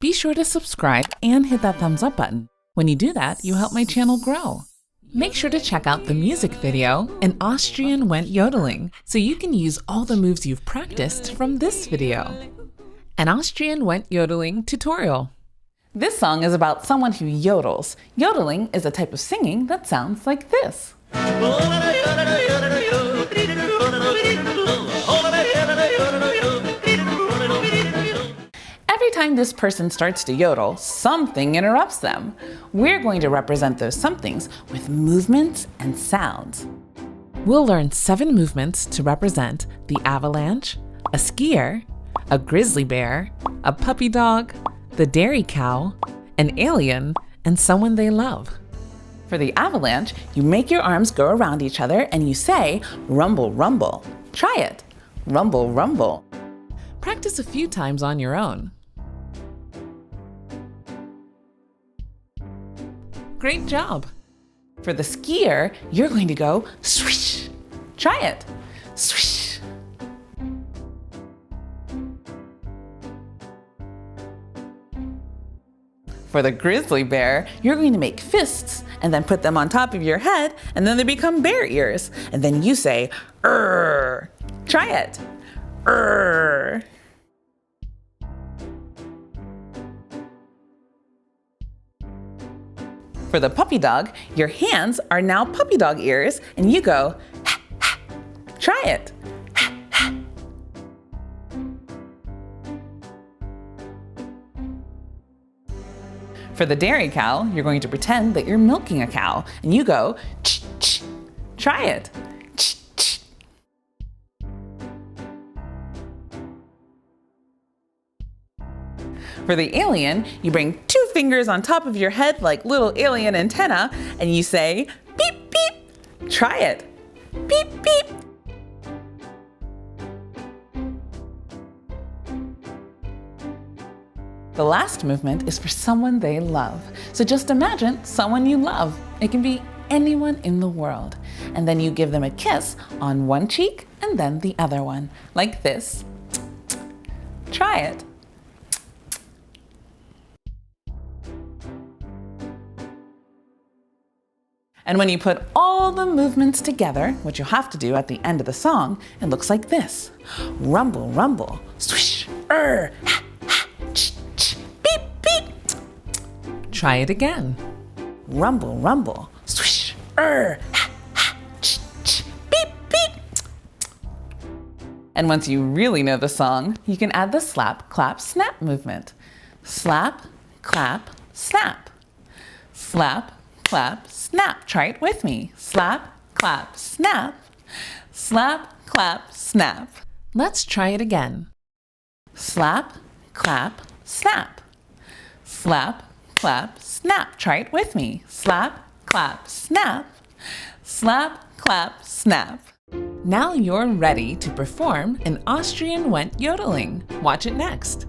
Be sure to subscribe and hit that thumbs up button. When you do that, you help my channel grow. Make sure to check out the music video, An Austrian Went Yodeling, so you can use all the moves you've practiced from this video. An Austrian Went Yodeling tutorial. This song is about someone who yodels. Yodeling is a type of singing that sounds like this. Every time this person starts to yodel, something interrupts them. We're going to represent those somethings with movements and sounds. We'll learn 7 movements to represent the avalanche, a skier, a grizzly bear, a puppy dog, the dairy cow, an alien, and someone they love. For the avalanche, you make your arms go around each other and you say, rumble, rumble. Try it. Rumble, rumble. Practice a few times on your own. Great job! For the skier, you're going to go swish. Try it. Swish. For the grizzly bear, you're going to make fists and then put them on top of your head, and then they become bear ears. And then you say, "Rrr." Try it. Rrr. For the puppy dog, your hands are now puppy dog ears, and you go, ha, ha. Try it. Ha, ha. For the dairy cow, you're going to pretend that you're milking a cow, and you go, ch, ch. Try it. Ch, ch. For the alien, you bring 2 fingers on top of your head like little alien antenna, and you say, beep, beep. Try it. Beep, beep. The last movement is for someone they love. So just imagine someone you love. It can be anyone in the world. And then you give them a kiss on one cheek and then the other one, like this. Try it. And when you put all the movements together, which you'll have to do at the end of the song, it looks like this. Rumble, rumble, swish, ha, ha, ch, ch, beep, beep. Try it again. Rumble, rumble, swish, ha, ha, ch, ch, beep, beep. And once you really know the song, you can add the slap, clap, snap movement. Slap, clap, snap. Slap, clap, snap. Try it with me. Slap, clap, snap. Slap, clap, snap. Let's try it again. Slap, clap, snap. Slap, clap, snap. Try it with me. Slap, clap, snap. Slap, clap, snap. Now you're ready to perform an Austrian Went Yodeling. Watch it next.